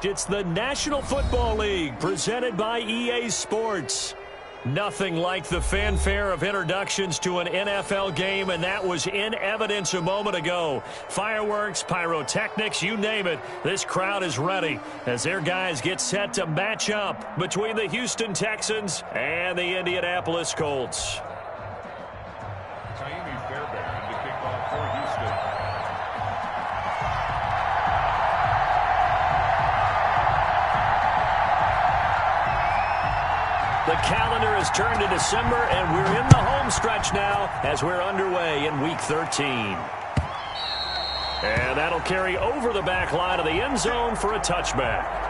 correct. It's the National Football League presented by EA Sports. Nothing like the fanfare of introductions to an NFL game, and that was in evidence a moment ago. Fireworks, pyrotechnics, you name it. This crowd is ready as their guys get set to match up between the Houston Texans and the Indianapolis Colts. The calendar has turned to December, and we're in the home stretch now as we're underway in Week 13. And that'll carry over the back line of the end zone for a touchback.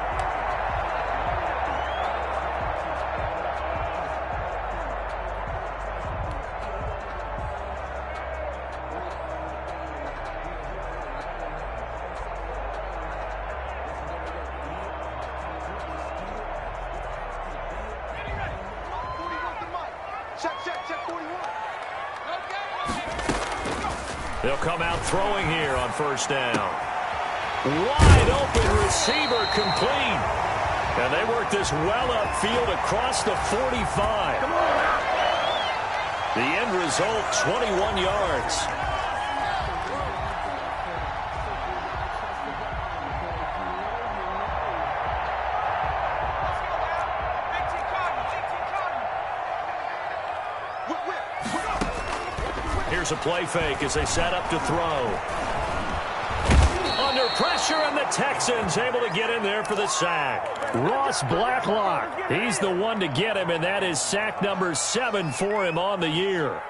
They'll come out throwing here on first down. Wide open receiver complete. And they work this well upfield across the 45. The end result, 21 yards. Here's a play fake as they set up to throw. Under pressure, and the Texans able to get in there for the sack. Ross Blacklock, he's the one to get him, and that is sack number 7 for him on the year.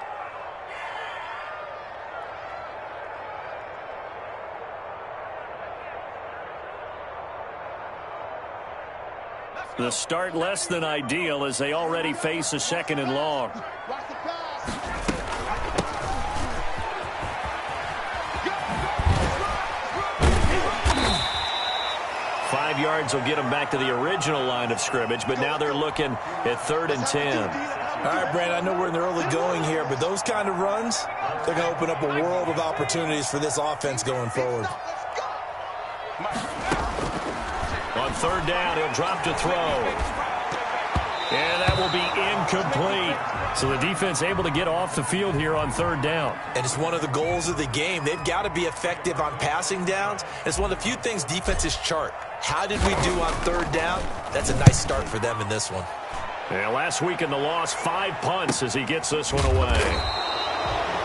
The start less than ideal as they already face a 2nd and long. 5 yards will get them back to the original line of scrimmage, but now they're looking at 3rd and 10. All right, Brandon, I know we're in the early going here, but those kind of runs, they're going to open up a world of opportunities for this offense going forward. On 3rd down, he'll drop to throw. And that will be incomplete. So the defense able to get off the field here on 3rd down. And it's one of the goals of the game. They've got to be effective on passing downs. It's one of the few things defenses chart. How did we do on 3rd down? That's a nice start for them in this one. Yeah, last week in the loss, 5 punts as he gets this one away.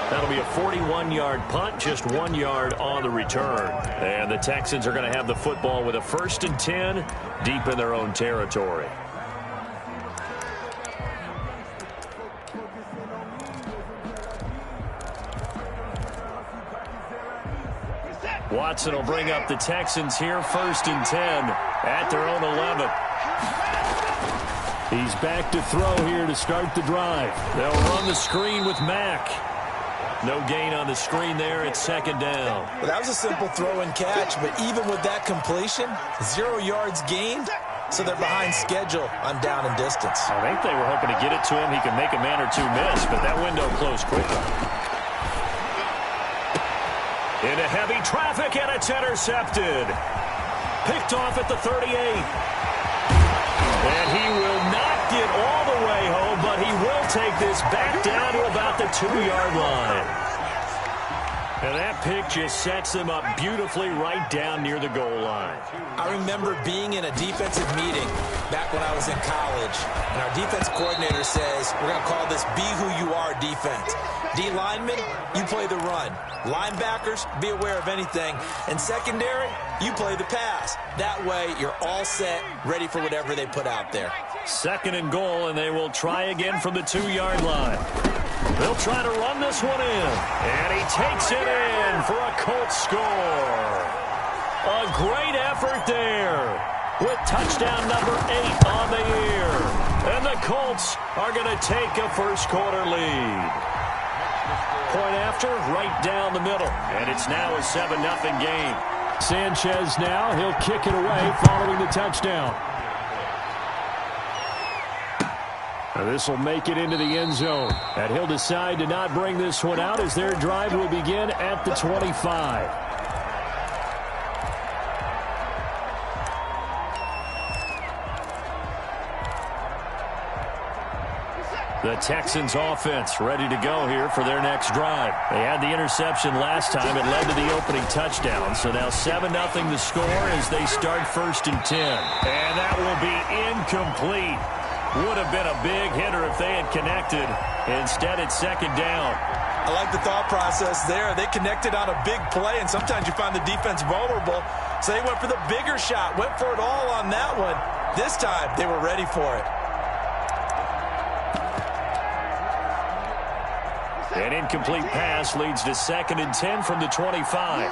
That'll be a 41-yard punt, just 1 yard on the return. And the Texans are going to have the football with a 1st and 10 deep in their own territory. Watson will bring up the Texans here, 1st and 10 at their own 11. He's back to throw here to start the drive. They'll run the screen with Mack. No gain on the screen there. It's 2nd down. Well, that was a simple throw and catch, but even with that completion, 0 yards gained, so they're behind schedule on down and distance. I think they were hoping to get it to him. He can make a man or two miss, but that window closed quickly. Into heavy traffic, and it's intercepted. Picked off at the 38. And he will not get all the way home, but he will take this back down to about the 2-yard line. And that pick just sets them up beautifully right down near the goal line. I remember being in a defensive meeting back when I was in college, and our defense coordinator says, we're going to call this Be Who You Are defense. D linemen, you play the run. Linebackers, be aware of anything. And secondary, you play the pass. That way, you're all set, ready for whatever they put out there. 2nd and goal, and they will try again from the 2-yard line. They'll try to run this one in. And he takes it in for a Colts score. A great effort there with touchdown number 8 on the year. And the Colts are going to take a first-quarter lead. Point after, right down the middle. And it's now a 7-0 game. Sanchez now, he'll kick it away following the touchdown. This will make it into the end zone. And he'll decide to not bring this one out as their drive will begin at the 25. The Texans offense ready to go here for their next drive. They had the interception last time. It led to the opening touchdown. So now 7-0 the score as they start 1st and 10. And that will be incomplete. Would have been a big hitter if they had connected. Instead, it's 2nd down. I like the thought process there. They connected on a big play, and sometimes you find the defense vulnerable. So they went for the bigger shot, went for it all on that one. This time, they were ready for it. An incomplete pass leads to 2nd and 10 from the 25.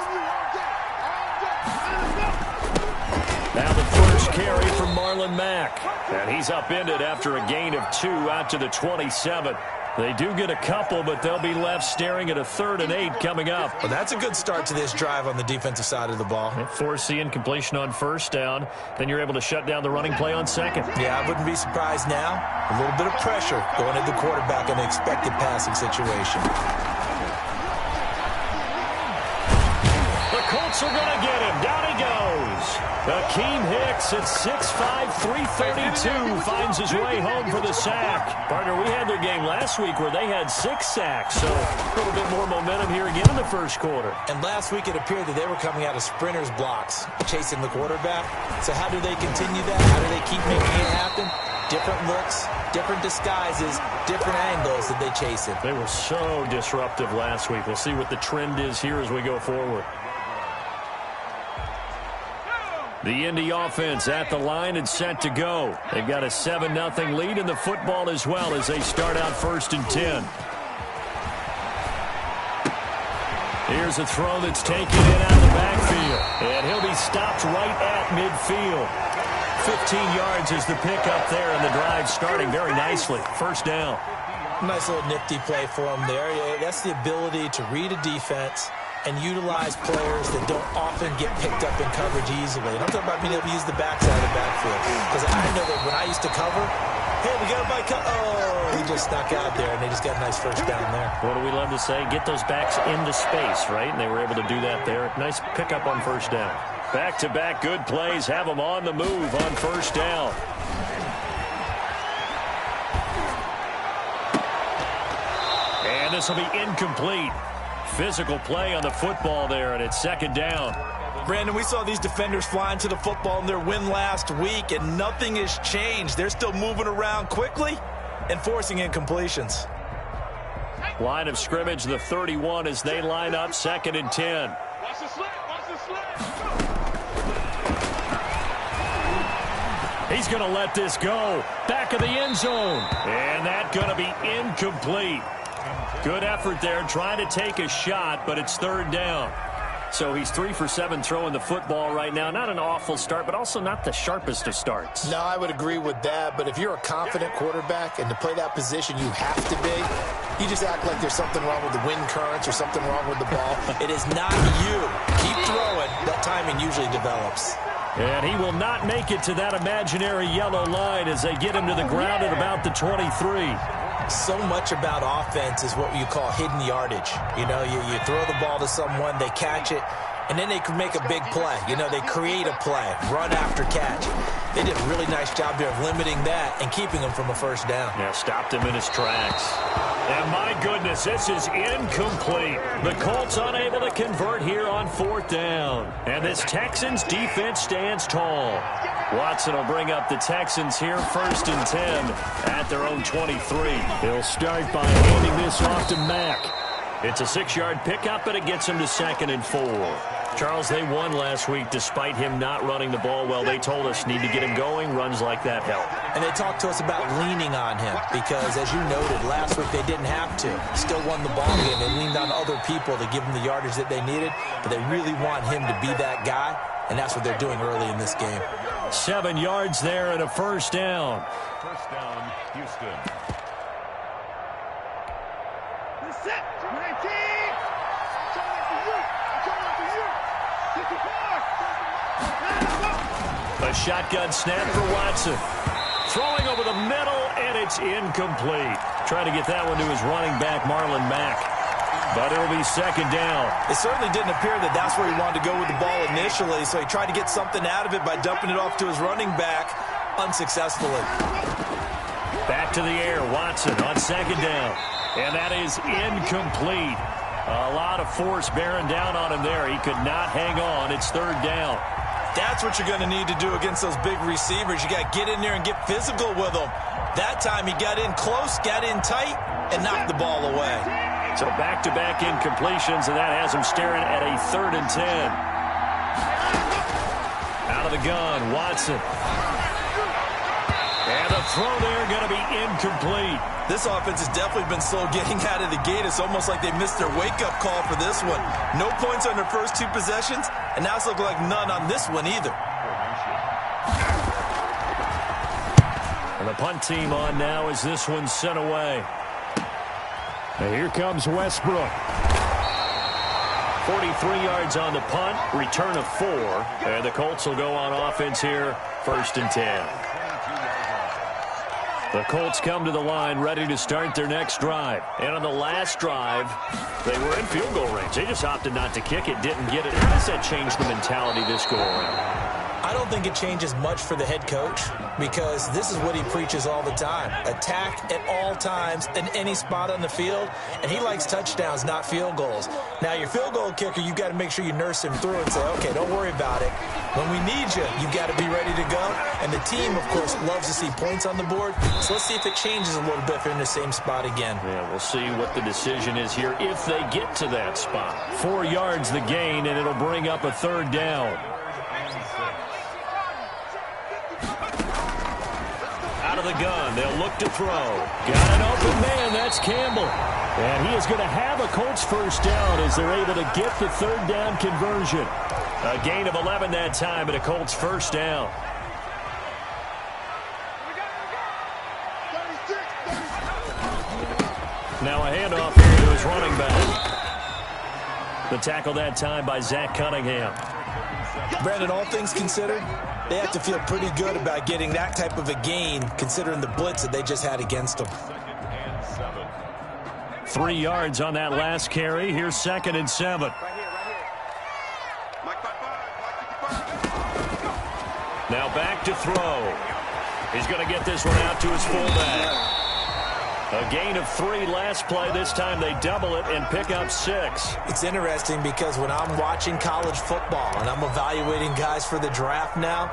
Now the first carry from Marlon Mack. And he's upended after a gain of 2 out to the 27. They do get a couple, but they'll be left staring at a 3rd and 8 coming up. Well, that's a good start to this drive on the defensive side of the ball. Force the incompletion on 1st down. Then you're able to shut down the running play on 2nd. Yeah, I wouldn't be surprised now. A little bit of pressure going at the quarterback in an expected passing situation. The Colts are going to get him. Down he goes. Akeem Hicks at 6'5", 332 finds his way home for the sack. Partner, we had their game last week where they had 6 sacks, so a little bit more momentum here again in the 1st quarter. And last week it appeared that they were coming out of sprinters blocks, chasing the quarterback. So how do they continue that? How do they keep making it happen? Different looks, different disguises, different angles that they chase him. They were so disruptive last week. We'll see what the trend is here as we go forward. The Indy offense at the line and set to go. They've got a 7-0 lead in the football as well as they start out 1st and 10. Here's a throw that's taken in out of the backfield. And he'll be stopped right at midfield. 15 yards is the pickup there, and the drive starting very nicely. 1st down. Nice little nifty play for him there. Yeah, that's the ability to read a defense and utilize players that don't often get picked up in coverage easily. And I'm talking about being able to use the backside of the backfield. Because I know that when I used to cover, hey, we got a bike. Oh, he just snuck out there, and they just got a nice 1st down there. What do we love to say? Get those backs into space, right? And they were able to do that there. Nice pickup on 1st down. Back-to-back good plays have them on the move on 1st down. And this will be incomplete. Physical play on the football there, and it's 2nd down. Brandon, we saw these defenders flying to the football in their win last week, and nothing has changed. They're still moving around quickly and forcing incompletions. Line of scrimmage, the 31 as they line up 2nd and 10. Watch the slip, watch the slip. He's going to let this go. Back of the end zone. And that's going to be incomplete. Good effort there, trying to take a shot, but it's 3rd down. So he's 3 for 7 throwing the football right now. Not an awful start, but also not the sharpest of starts. No, I would agree with that. But if you're a confident quarterback and to play that position you have to be, you just act like there's something wrong with the wind currents or something wrong with the ball. It is not you. Keep throwing. That timing usually develops. And he will not make it to that imaginary yellow line as they get him to the ground at about the 23. So much about offense is what you call hidden yardage. You know, you throw the ball to someone, they catch it, and then they can make a big play. You know, they create a play, run after catch. They did a really nice job there of limiting that and keeping him from a 1st down. Yeah, stopped him in his tracks. And my goodness, this is incomplete. The Colts unable to convert here on 4th down. And this Texans defense stands tall. Watson will bring up the Texans here 1st and 10 at their own 23. He'll start by handing this off to Mack. It's a 6-yard pickup, and it gets him to 2nd and 4. Charles, they won last week despite him not running the ball well. They told us need to get him going. Runs like that help. And they talked to us about leaning on him because, as you noted, last week they didn't have to. Still won the ball game. They leaned on other people to give them the yardage that they needed, but they really want him to be that guy, and that's what they're doing early in this game. 7 yards there and a 1st down. 1st down, Houston. A shotgun snap for Watson. Throwing over the middle, and it's incomplete. Trying to get that one to his running back, Marlon Mack. But it'll be 2nd down. It certainly didn't appear that that's where he wanted to go with the ball initially, so he tried to get something out of it by dumping it off to his running back unsuccessfully. Back to the air. Watson on second down. And that is incomplete. A lot of force bearing down on him there. He could not hang on. It's third down. That's what you're going to need to do against those big receivers. You got to get in there and get physical with them. That time he got in close, got in tight, and knocked the ball away. So back-to-back incompletions, and that has him staring at a 3rd and 10. Out of the gun, Watson. And the throw there going to be incomplete. This offense has definitely been slow getting out of the gate. It's almost like they missed their wake-up call for this one. No points on their first 2 possessions, and now it's looking like none on this one either. And the punt team on now as this one's sent away. And here comes Westbrook. 43 yards on the punt, return of 4. And the Colts will go on offense here, 1st and 10. The Colts come to the line ready to start their next drive. And on the last drive, they were in field goal range. They just opted not to kick it, didn't get it. How does that change the mentality this go around? I don't think it changes much for the head coach because this is what he preaches all the time. Attack at all times in any spot on the field, and he likes touchdowns, not field goals. Now, your field goal kicker, you've got to make sure you nurse him through and say, okay, don't worry about it. When we need you, you've got to be ready to go. And the team, of course, loves to see points on the board. So let's see if it changes a little bit if they're in the same spot again. Yeah, we'll see what the decision is here if they get to that spot. 4 yards the gain, and it'll bring up a 3rd down. Out of the gun, they'll look to throw. Got an open man, that's Campbell. And he is going to have a Colts 1st down as they're able to get the 3rd down conversion. A gain of 11 that time, and a Colts 1st down. Now a handoff here to his running back. The tackle that time by Zach Cunningham. Brandon, all things considered, they have to feel pretty good about getting that type of a gain considering the blitz that they just had against them. 3 yards on that last carry. Here's 2nd and 7. Now back to throw. He's going to get this one out to his fullback. A gain of 3 last play. This time they double it and pick up 6. It's interesting because when I'm watching college football and I'm evaluating guys for the draft now,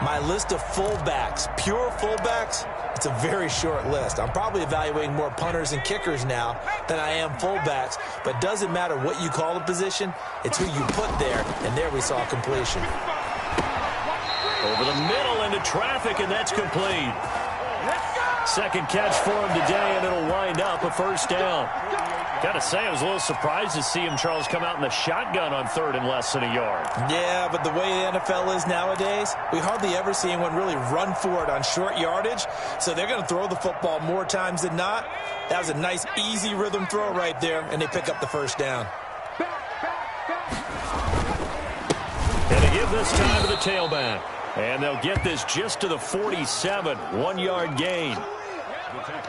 my list of fullbacks, pure fullbacks, it's a very short list. I'm probably evaluating more punters and kickers now than I am fullbacks, but it doesn't matter what you call the position. It's who you put there, and there we saw completion. Over the middle into traffic, and that's complete. 2nd catch for him today, and it'll wind up a 1st down. Got to say, I was a little surprised to see him, Charles, come out in the shotgun on 3rd and less than a yard. Yeah, but the way the NFL is nowadays, we hardly ever see anyone really run for it on short yardage, so they're going to throw the football more times than not. That was a nice, easy rhythm throw right there, and they pick up the 1st down. And they give this time to the tailback. And they'll get this just to the 47, 1-yard gain.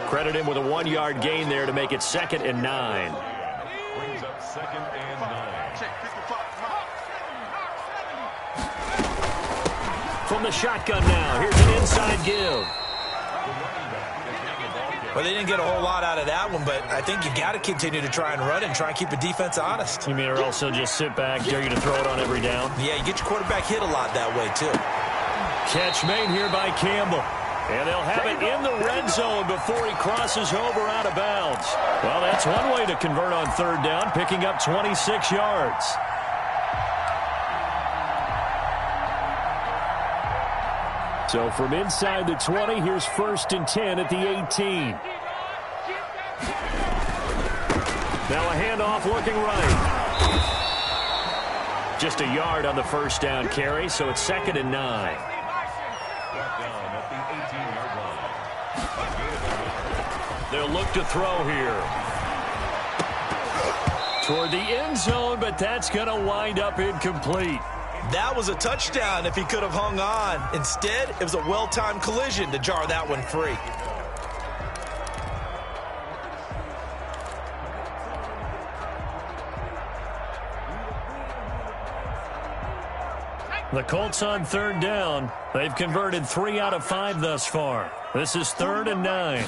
Credit him with a 1-yard gain there to make it 2nd and 9. Brings up 2nd and 9. From the shotgun now, here's an inside give. Well, they didn't get a whole lot out of that one, but I think you got to continue to try and run it and try and keep the defense honest. You mean or also just sit back, dare you to throw it on every down? Yeah, you get your quarterback hit a lot that way, too. Catch made here by Campbell. And they'll have it in the red zone before he crosses over out of bounds. Well, that's one way to convert on 3rd down, picking up 26 yards. So from inside the 20, here's 1st and 10 at the 18. Now a handoff looking right. Just a yard on the 1st down carry, so it's 2nd and 9. They'll look to throw here. Toward the end zone, but that's going to wind up incomplete. That was a touchdown if he could have hung on. Instead, it was a well-timed collision to jar that one free. The Colts on third down. They've converted 3 out of 5 thus far. This is 3rd and 9.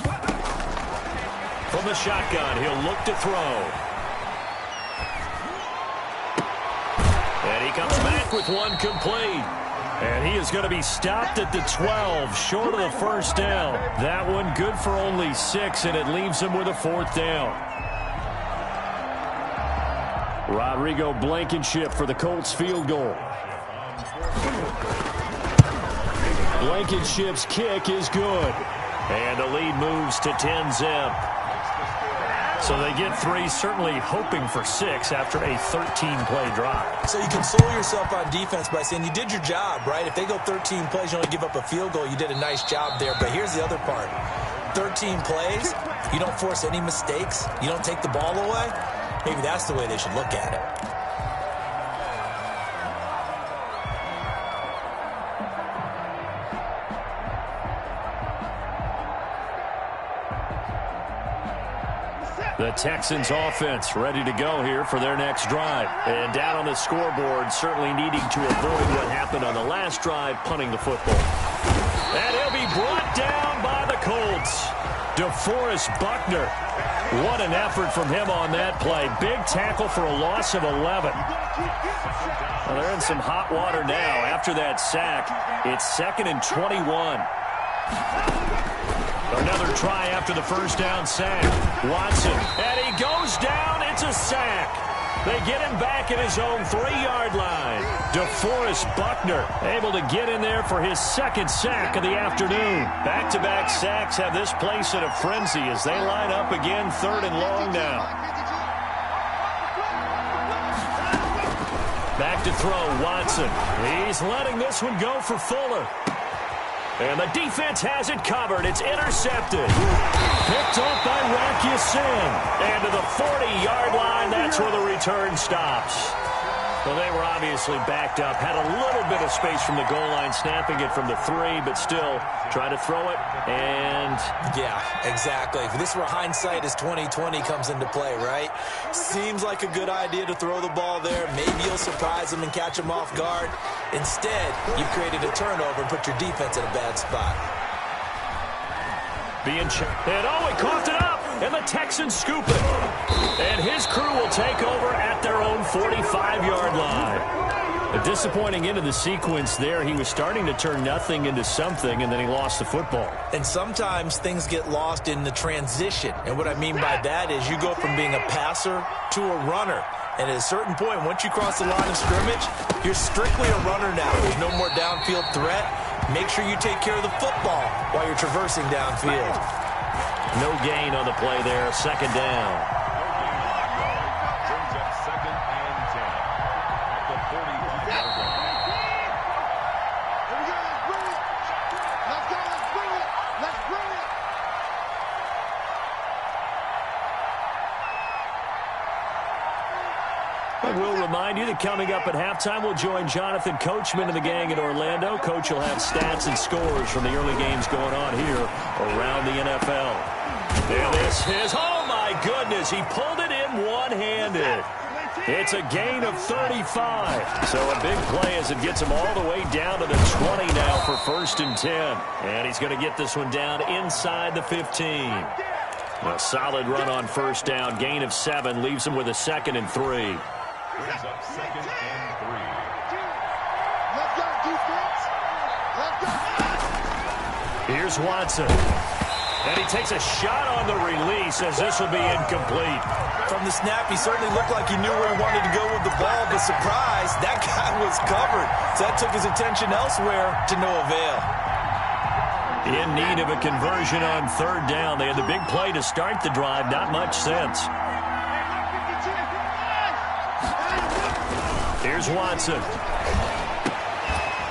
From the shotgun, he'll look to throw. And he comes back with one complete. And he is going to be stopped at the 12, short of the first down. That one good for only 6, and it leaves him with a 4th down. Rodrigo Blankenship for the Colts field goal. Blankenship's kick is good. And the lead moves to 10-zip. So they get 3, certainly hoping for 6 after a 13-play drive. So you console yourself on defense by saying you did your job, right? If they go 13 plays, you only give up a field goal, you did a nice job there. But here's the other part. 13 plays, you don't force any mistakes, you don't take the ball away. Maybe that's the way they should look at it. The Texans offense ready to go here for their next drive. And down on the scoreboard, certainly needing to avoid what happened on the last drive, punting the football. And he'll be brought down by the Colts. DeForest Buckner. What an effort from him on that play. Big tackle for a loss of 11. Well, they're in some hot water now after that sack. It's 2nd and 21. Another try after the first down sack. Watson, and he goes down. It's a sack. They get him back at his own 3-yard line. DeForest Buckner able to get in there for his 2nd sack of the afternoon. Back-to-back sacks have this place in a frenzy as they line up again 3rd and long now. Back to throw, Watson. He's letting this one go for Fuller. And the defense has it covered. It's intercepted. Picked off by Rakiusin. And to the 40-yard line, that's where the return stops. Well, they were obviously backed up. Had a little bit of space from the goal line, snapping it from the 3, but still try to throw it. And yeah, exactly. This is where hindsight is 20/20 comes into play, right? Seems like a good idea to throw the ball there. Maybe you'll surprise them and catch them off guard. Instead, you've created a turnover and put your defense in a bad spot. And he coughed it up, and the Texans scoop it. And his crew will take over at their own 45-yard line. A disappointing end of the sequence there. He was starting to turn nothing into something, and then he lost the football. And sometimes things get lost in the transition. And what I mean by that is you go from being a passer to a runner. And at a certain point, once you cross the line of scrimmage, you're strictly a runner now. There's no more downfield threat. Make sure you take care of the football while you're traversing downfield. No gain on the play there. 2nd down. Brings up 2nd and 10 at the 45-yard line. Here we go. Let's bring it. Let's go. Let's bring it. Let's bring it. And we'll remind you that coming up at halftime, we'll join Jonathan Coachman and the gang in Orlando. Coach will have stats and scores from the early games going on here around the NFL. And this is, oh my goodness, he pulled it in one-handed. It's a gain of 35. So a big play as it gets him all the way down to the 20 now for 1st and 10. And he's going to get this one down inside the 15. A solid run on 1st down. Gain of 7 leaves him with a 2nd and 3. Brings up 2nd and 3. Let's go, defense. Let's go. Here's Watson. And he takes a shot on the release as this will be incomplete. From the snap, he certainly looked like he knew where he wanted to go with the ball, but surprise, that guy was covered. So that took his attention elsewhere to no avail. In need of a conversion on 3rd down. They had the big play to start the drive. Not much sense. Here's Watson.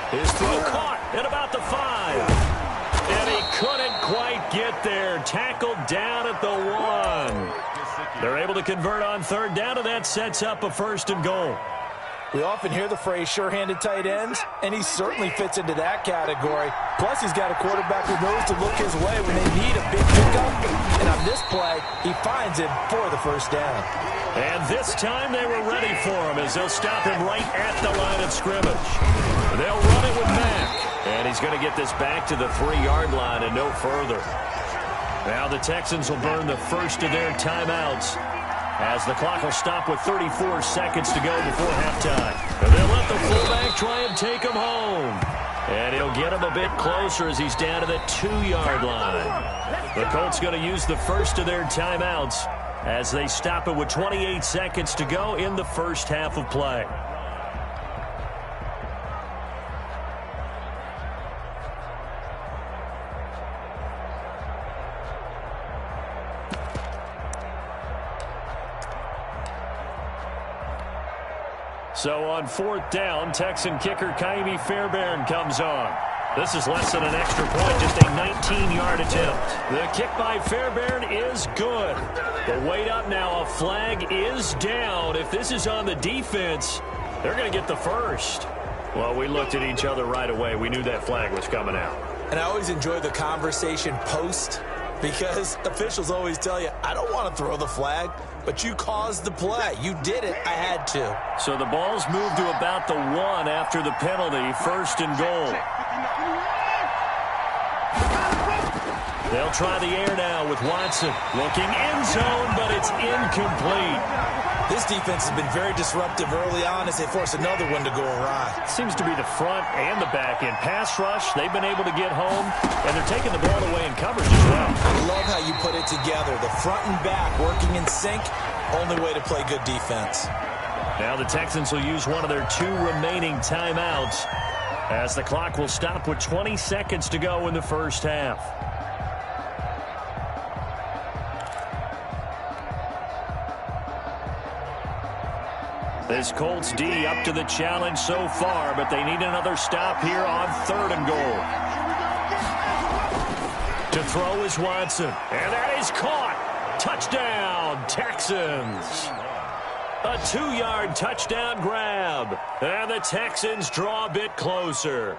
His throw caught at about the 5. And he couldn't quite get there. Tackled down at the 1. They're able to convert on 3rd down, and that sets up a 1st and goal. We often hear the phrase sure-handed tight ends, and he certainly fits into that category. Plus, he's got a quarterback who knows to look his way when they need a big pickup. And on this play, he finds him for the first down. And this time they were ready for him as they'll stop him right at the line of scrimmage. They'll run it with Mack. And he's going to get this back to the 3-yard line and no further. Now the Texans will burn the first of their timeouts as the clock will stop with 34 seconds to go before halftime. And they'll let the fullback try and take him home. And he'll get him a bit closer as he's down to the 2-yard line. The Colts going to use the first of their timeouts as they stop it with 28 seconds to go in the first half of play. So on 4th down, Texan kicker Kaimi Fairbairn comes on. This is less than an extra point, just a 19-yard attempt. The kick by Fairbairn is good. But wait up now, a flag is down. If this is on the defense, they're going to get the first. Well, we looked at each other right away. We knew that flag was coming out. And I always enjoy the conversation post because officials always tell you, I don't want to throw the flag, but you caused the play. You did it. I had to. So the ball's moved to about the 1 after the penalty, 1st and goal. They'll try the air now with Watson. Looking end zone, but it's incomplete. This defense has been very disruptive early on as they force another one to go awry. Seems to be the front and the back end. Pass rush, they've been able to get home, and they're taking the ball away in coverage as well. I love how you put it together. The front and back working in sync, only way to play good defense. Now the Texans will use one of their 2 remaining timeouts as the clock will stop with 20 seconds to go in the first half. This Colts D up to the challenge so far, but they need another stop here on 3rd and goal. To throw is Watson, and that is caught. Touchdown, Texans. A 2-yard touchdown grab, and the Texans draw a bit closer.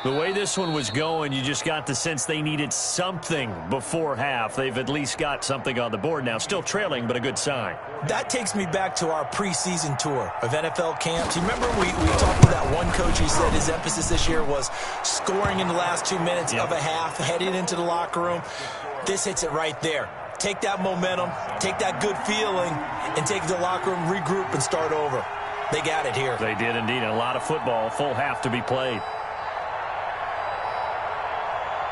The way this one was going, you just got the sense they needed something before half. They've at least got something on the board now. Still trailing, but a good sign. That takes me back to our preseason tour of NFL camps. You remember we talked to that one coach who said his emphasis this year was scoring in the last 2 minutes of a half, heading into the locker room. This hits it right there. Take that momentum, take that good feeling, and take it to the locker room, regroup, and start over. They got it here. They did indeed. A lot of football, full half to be played.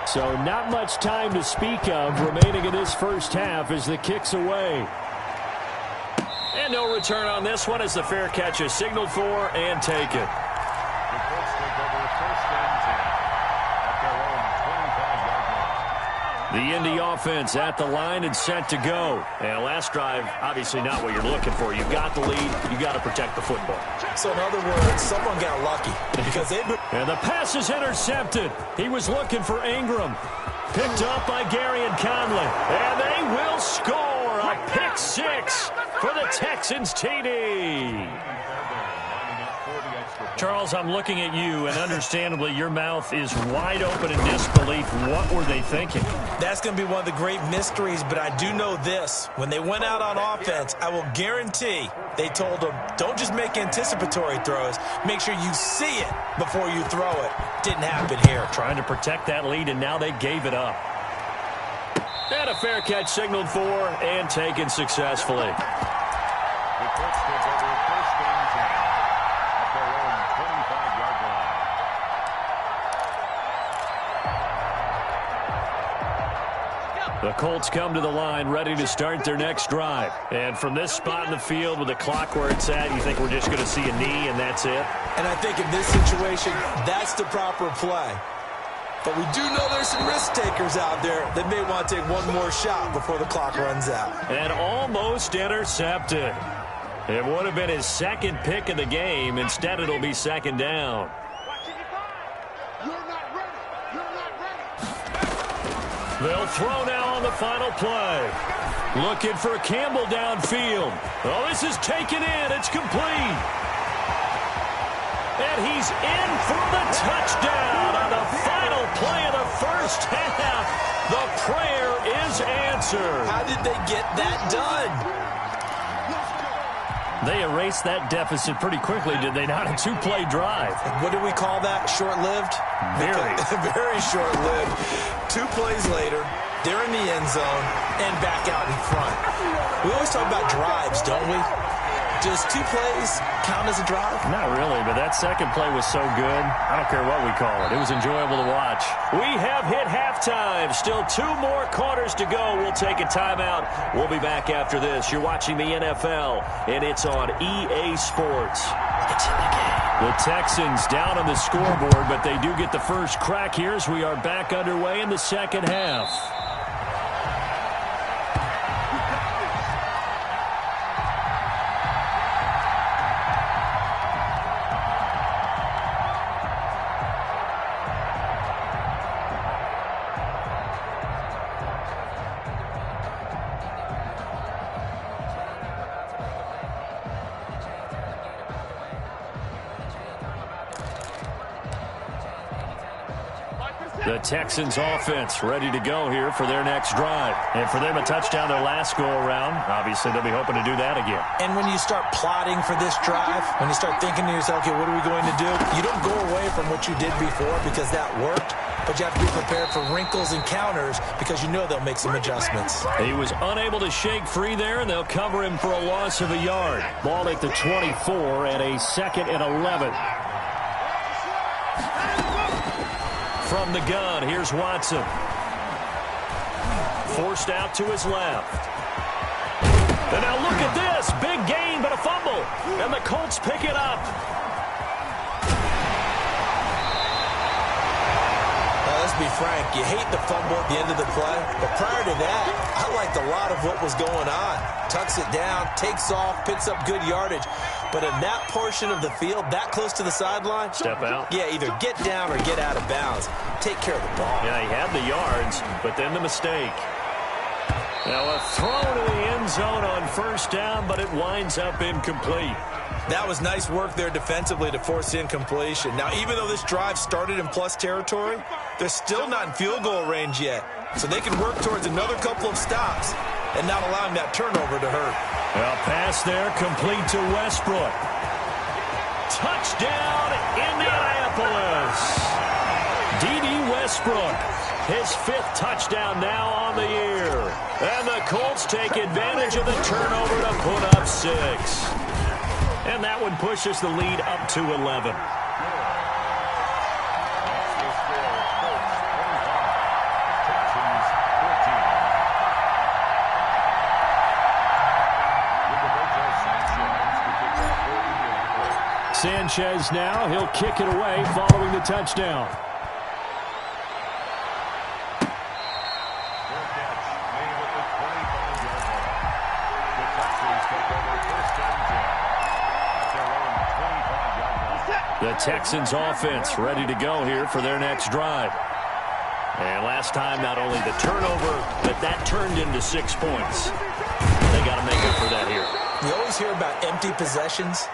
So not much time to speak of remaining in this first half as the kick's away. And no return on this one as the fair catch is signaled for and taken. The Colts take over 1st and 10 at their own 25-yard line. The Indy offense at the line and set to go. And last drive, obviously not what you're looking for. You've got the lead. You've got to protect the football. So in other words, someone got lucky because they've been... And the pass is intercepted. He was looking for Ingram. Picked up by Gary and Conley. And they will score a pick 6 for the Texans TD. Charles, I'm looking at you, and understandably, your mouth is wide open in disbelief. What were they thinking? That's going to be one of the great mysteries, but I do know this. When they went out on offense, I will guarantee they told them, don't just make anticipatory throws. Make sure you see it before you throw it. Didn't happen here. Trying to protect that lead, and now they gave it up. And a fair catch signaled for and taken successfully. The Colts take over 1st and 10 at their own 25-yard line. The Colts come to the line ready to start their next drive. And from this spot in the field with the clock where it's at, you think we're just going to see a knee and that's it? And I think in this situation, that's the proper play. But we do know there's some risk takers out there that may want to take one more shot before the clock runs out. And almost intercepted. It would have been his 2nd pick of the game. Instead, it'll be 2nd down. They'll throw now on the final play. Looking for Campbell downfield. Oh, this is taken in. It's complete. And he's in for the touchdown on the final play of the first half. The prayer is answered. How did they get that done? They erased that deficit pretty quickly, did they not? A two-play drive. What do we call that? Short-lived? Very. Very short-lived. 2 plays later, they're in the end zone and back out in front. We always talk about drives, don't we? Does 2 plays count as a drive? Not really, but that second play was so good. I don't care what we call it. It was enjoyable to watch. We have hit halftime. Still 2 more quarters to go. We'll take a timeout. We'll be back after this. You're watching the NFL, and it's on EA Sports. It's in the game. The Texans down on the scoreboard, but they do get the first crack here as we are back underway in the second half. The Texans offense ready to go here for their next drive. And for them, a touchdown their last go-around. Obviously, they'll be hoping to do that again. And when you start plotting for this drive, when you start thinking to yourself, okay, what are we going to do? You don't go away from what you did before because that worked, but you have to be prepared for wrinkles and counters because you know they'll make some adjustments. He was unable to shake free there, and they'll cover him for a loss of a yard. Ball at the 24 and a 2nd and 11. From the gun, here's Watson. Forced out to his left. And now look at this. Big gain, but a fumble. And the Colts pick it up. Let's be frank, you hate the fumble at the end of the play, but prior to that, I liked a lot of what was going on. Tucks it down, takes off, picks up good yardage. But in that portion of the field, that close to the sideline, step out. Yeah, either get down or get out of bounds. Take care of the ball. Yeah, he had the yards, but then the mistake. Now a throw to the end zone on first down, but it winds up incomplete. That was nice work there defensively to force incompletion. Now, even though this drive started in plus territory, they're still not in field goal range yet. So they can work towards another couple of stops and not allowing that turnover to hurt. Well, pass there, complete to Westbrook. Touchdown, Indianapolis. D.D. Westbrook, his 5th touchdown now on the year. And the Colts take advantage of the turnover to put up 6. And that one pushes the lead up to 11. Sanchez now, he'll kick it away following the touchdown. The Texans offense ready to go here for their next drive. And last time, not only the turnover, but that turned into 6 points. They got to make up for that here. You always hear about empty possessions,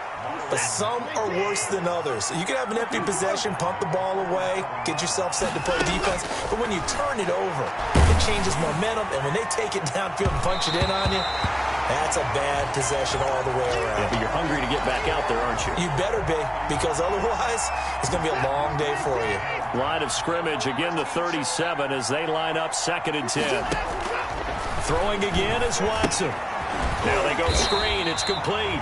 but some are worse than others. So you can have an empty possession, punt the ball away, get yourself set to play defense, but when you turn it over, it changes momentum, and when they take it downfield and punch it in on you, that's a bad possession all the way around. Yeah, but you're hungry to get back out there, aren't you? You better be, because otherwise, it's going to be a long day for you. Line of scrimmage, again the 37 as they line up 2nd and 10. Throwing again is Watson. Now they go screen, it's complete.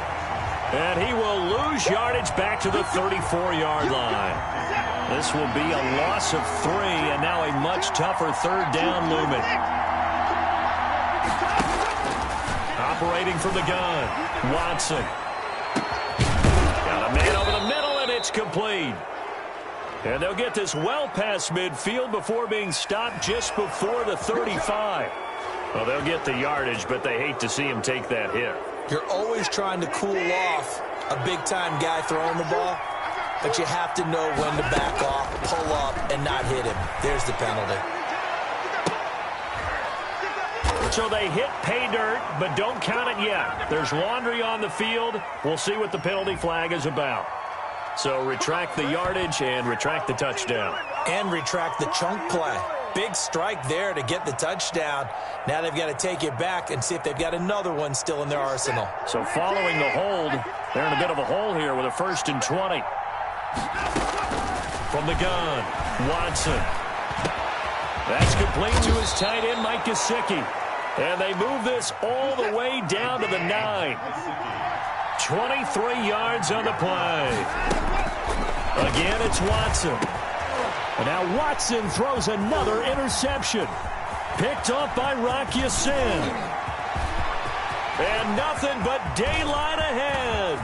And he will lose yardage back to the 34-yard line. This will be a loss of 3, and now a much tougher 3rd down looming. Operating from the gun, Watson. Got a man over the middle, and it's complete. And they'll get this well past midfield before being stopped just before the 35. Well, they'll get the yardage, but they hate to see him take that hit. You're always trying to cool off a big-time guy throwing the ball, but you have to know when to back off, pull up, and not hit him. There's the penalty. So they hit pay dirt, but don't count it yet. There's laundry on the field. We'll see what the penalty flag is about. So retract the yardage and retract the touchdown. And retract the chunk play. Big strike there to get the touchdown. Now they've got to take it back and see if they've got another one still in their arsenal. So following the hold, they're in a bit of a hole here with a 1st and 20. From the gun, Watson. That's complete to his tight end, Mike Gesicki. And they move this all the way down to the 9. 23 yards on the play. Again, it's Watson. And now Watson throws another interception. Picked off by Rock Ya-Sin. And nothing but daylight ahead.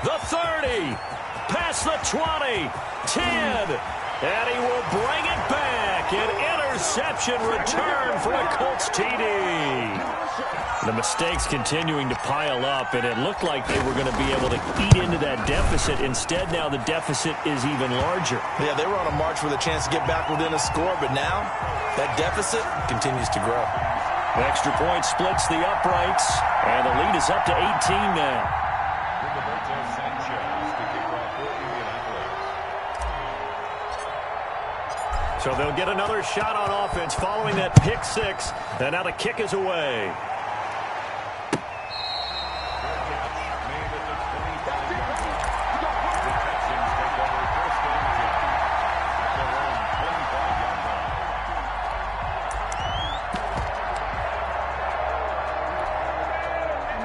The 30. Past the 20. 10. And he will bring it back. An interception return for a Colts TD. The mistakes continuing to pile up, and it looked like they were going to be able to eat into that deficit. Instead, now the deficit is even larger. Yeah, they were on a march with a chance to get back within a score, but now that deficit continues to grow. The extra point splits the uprights, and the lead is up to 18 now. So they'll get another shot on offense following that pick 6, and now the kick is away.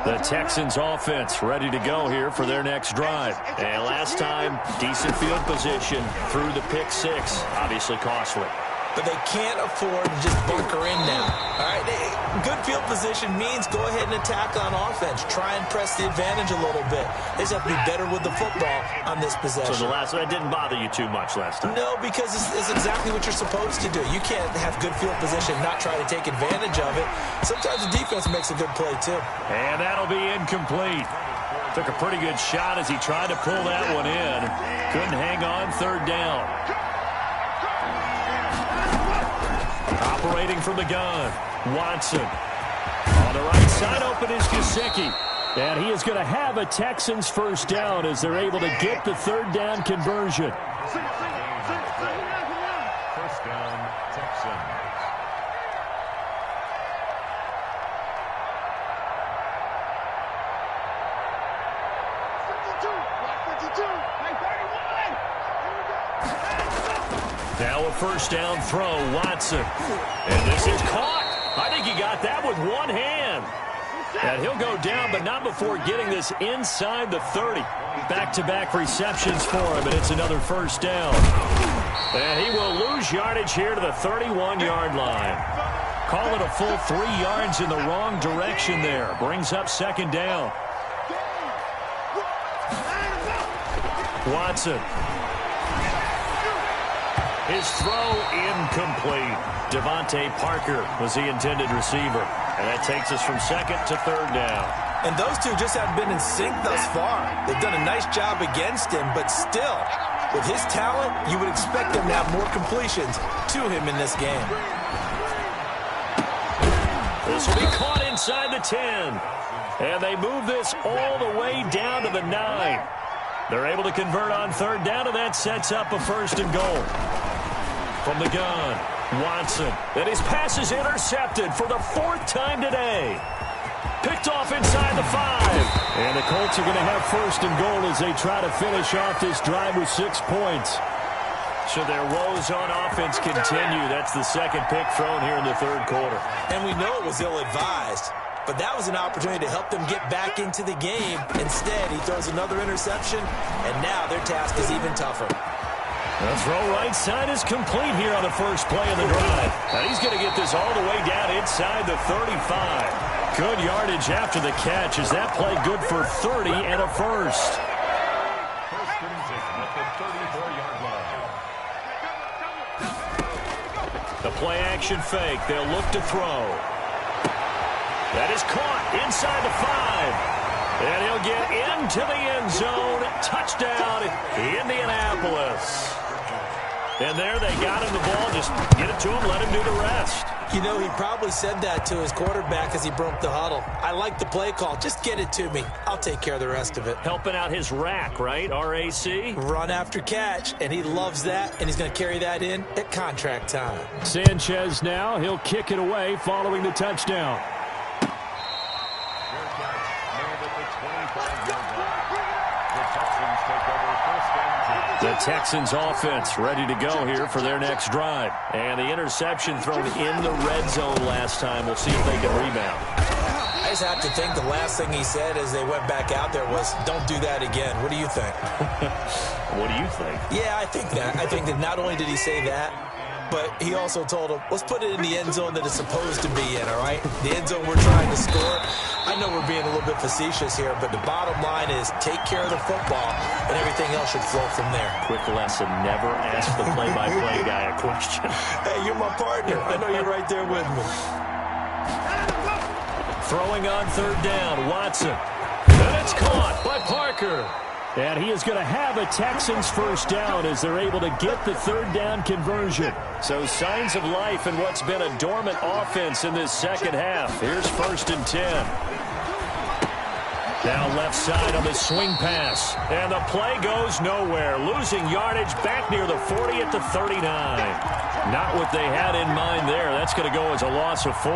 The Texans offense ready to go here for their next drive. And last time, decent field position through the pick 6. Obviously costly. But they can't afford to just bunker in now. All right, good field position means go ahead and attack on offense. Try and press the advantage a little bit. They just have to be better with the football on this possession. So that didn't bother you too much last time? No, because it's exactly what you're supposed to do. You can't have good field position and not try to take advantage of it. Sometimes the defense makes a good play, too. And that'll be incomplete. Took a pretty good shot as he tried to pull that one in. Couldn't hang on 3rd down. Operating from the gun, Watson. On the right side, open is Gesicki. And he is going to have a Texans 1st down as they're able to get the 3rd down conversion. 1st down, Texans. Now a 1st down throw, Watson. And this is caught. I think he got that with one hand. And he'll go down, but not before getting this inside the 30. Back-to-back receptions for him, and it's another 1st down. And he will lose yardage here to the 31-yard line. Call it a full 3 yards in the wrong direction there. Brings up 2nd down. Watson. His throw incomplete. Devontae Parker was the intended receiver. And that takes us from 2nd to 3rd down. And those two just haven't been in sync thus far. They've done a nice job against him, but still, with his talent, you would expect him to have more completions to him in this game. This will be caught inside the 10. And they move this all the way down to the 9. They're able to convert on 3rd down, and that sets up a 1st and goal. From the gun, Watson. And his pass is intercepted for the 4th time today. Picked off inside the 5. And the Colts are going to have 1st and goal as they try to finish off this drive with 6 points. Should their woes on offense continue, that's the 2nd pick thrown here in the 3rd quarter. And we know it was ill-advised, but that was an opportunity to help them get back into the game. Instead, he throws another interception, and now their task is even tougher. The throw right side is complete here on the 1st play of the drive. And he's going to get this all the way down inside the 35. Good yardage after the catch. Is that play good for 30 and a 1st? 1st and 10 at the 34-yard line. The play action fake. They'll look to throw. That is caught inside the 5. And he'll get into the end zone. Touchdown, Indianapolis. And there they got him the ball. Just get it to him, let him do the rest. You know, he probably said that to his quarterback as he broke the huddle. I like the play call. Just get it to me. I'll take care of the rest of it. Helping out his rack, right? RAC? Run after catch, and he loves that, and he's going to carry that in at contract time. Sanchez now. He'll kick it away following the touchdown. The Texans offense ready to go here for their next drive. And the interception thrown in the red zone last time. We'll see if they can rebound. I just have to think the last thing he said as they went back out there was, don't do that again. What do you think? What do you think? Yeah, I think that. I think that not only did he say that, but he also told him, let's put it in the end zone that it's supposed to be in, all right? The end zone we're trying to score. I know we're being a little bit facetious here, but the bottom line is take care of the football, and everything else should flow from there. Quick lesson, never ask the play-by-play guy a question. Hey, you're my partner. I know you're right there with me. Throwing on third down, Watson. And it's caught by Parker. And he is going to have a Texans first down as they're able to get the third down conversion. So signs of life in what's been a dormant offense in this second half. Here's 1st and 10. Now left side on the swing pass. And the play goes nowhere. Losing yardage back near the 40 at the 39. Not what they had in mind there. That's going to go as a loss of 4.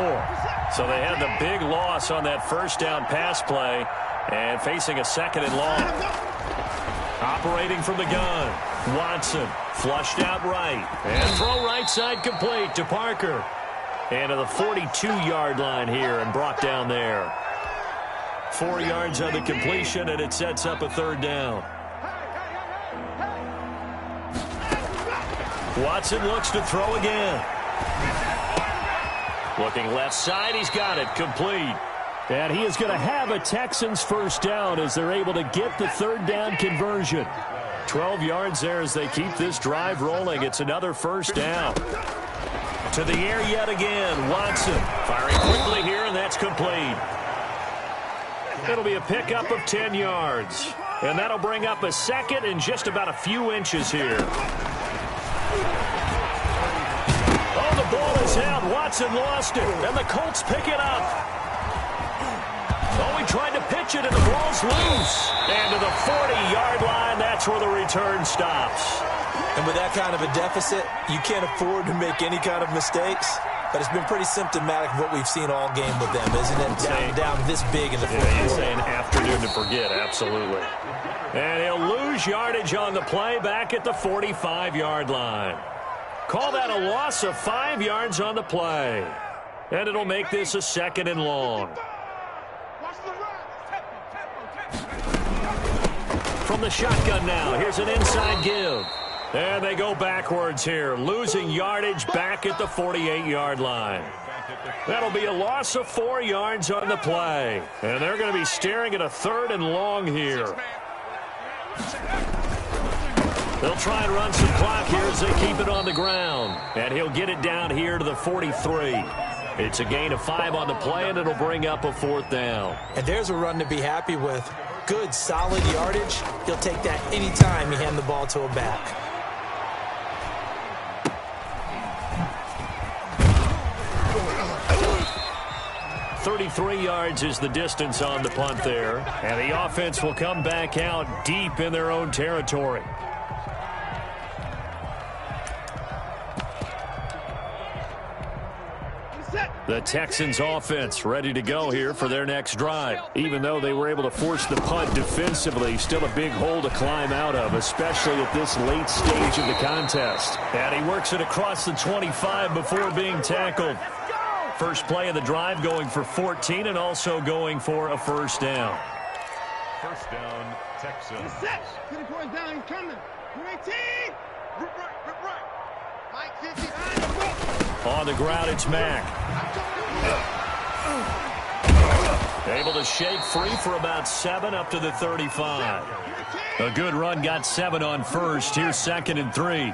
So they had the big loss on that first down pass play. And facing a 2nd and long. Operating from the gun. Watson flushed out right. And throw right side complete to Parker. And to the 42-yard line here and brought down there. 4 yards on the completion, and it sets up a third down. Watson looks to throw again. Looking left side, he's got it. Complete. And he is going to have a Texans first down as they're able to get the third down conversion. 12 yards there as they keep this drive rolling. It's another first down. To the air yet again. Watson firing quickly here, and that's complete. It'll be a pickup of 10 yards. And that'll bring up a second and just about a few inches here. Oh, the ball is out. Watson lost it, and the Colts pick it up. Oh, he tried to pitch it, and the ball's loose. And to the 40-yard line, that's where the return stops. And with that kind of a deficit, you can't afford to make any kind of mistakes. But it's been pretty symptomatic of what we've seen all game with them, isn't it? Down this big in the fourth quarter. You're saying afternoon to forget, absolutely. And he'll lose yardage on the play back at the 45-yard line. Call that a loss of 5 yards on the play. And it'll make this a 2nd and long. From the shotgun now, here's an inside give. And they go backwards here, losing yardage back at the 48-yard line. That'll be a loss of 4 yards on the play. And they're going to be staring at a 3rd and long here. They'll try and run some clock here as they keep it on the ground. And he'll get it down here to the 43. It's a gain of 5 on the play, and it'll bring up a 4th down. And there's a run to be happy with. Good, solid yardage. He'll take that anytime you hand the ball to a back. 33 yards is the distance on the punt there. And the offense will come back out deep in their own territory. The Texans offense ready to go here for their next drive. Even though they were able to force the punt defensively, still a big hole to climb out of, especially at this late stage of the contest. And he works it across the 25 before being tackled. First play of the drive going for 14 and also going for a first down. First down, Texans. Pretty boys down, he's coming. 18. Right. Mike 50. On the ground, it's Mack. Able to shake free for about 7 up to the 35. A good run, got 7 on first. Here's 2nd and 3.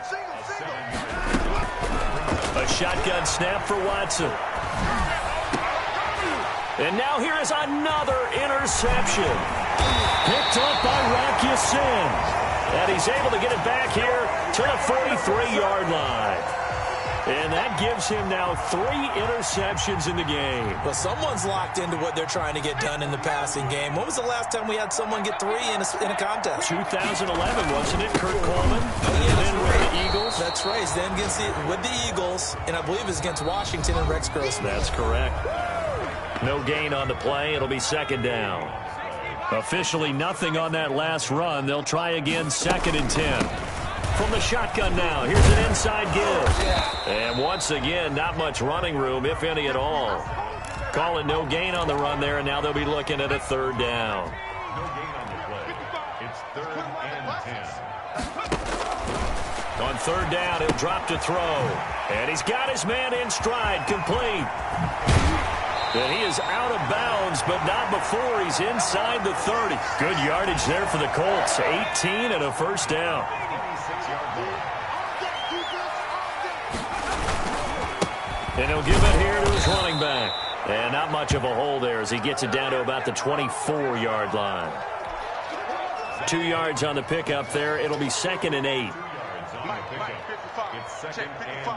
A shotgun snap for Watson. And now here is another interception. Picked up by Rocky Sin. And he's able to get it back here to the 43-yard line. And that gives him now 3 interceptions in the game. Well, someone's locked into what they're trying to get done in the passing game. When was the last time we had someone get 3 in a contest? 2011, wasn't it? Kurt Coleman. Oh, yeah, and then with the Eagles. That's right. He's then with the Eagles, and I believe it's against Washington and Rex Grossman. That's correct. No gain on the play. It'll be second down. Officially nothing on that last run. They'll try again, 2nd and 10. From the shotgun now, here's an inside give. And once again, not much running room, if any at all. Call it no gain on the run there, and now they'll be looking at a 3rd down. No gain on the play. It's 3rd and 10. On 3rd down, he'll drop to throw. And he's got his man in stride, complete. And he is out of bounds, but not before he's inside the 30. Good yardage there for the Colts. 18 and a 1st down. And he'll give it here to his running back. And not much of a hole there as he gets it down to about the 24-yard line. 2 yards on the pickup there. It'll be 2nd and 8. It's 2nd and 8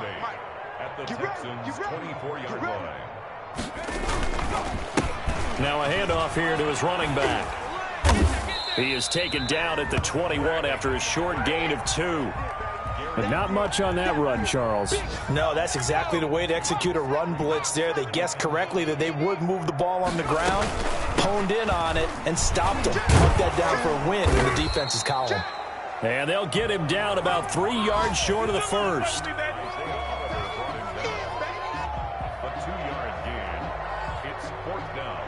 at the Texans' 24-yard line. Now a handoff here to his running back. He is taken down at the 21 after a short gain of 2. But not much on that run, Charles. No, that's exactly the way to execute a run blitz there. They guessed correctly that they would move the ball on the ground, honed in on it, and stopped him. Put that down for a win in the defense's column. And they'll get him down about 3 yards short of the 1st. A 2-yard gain. It's 4th down.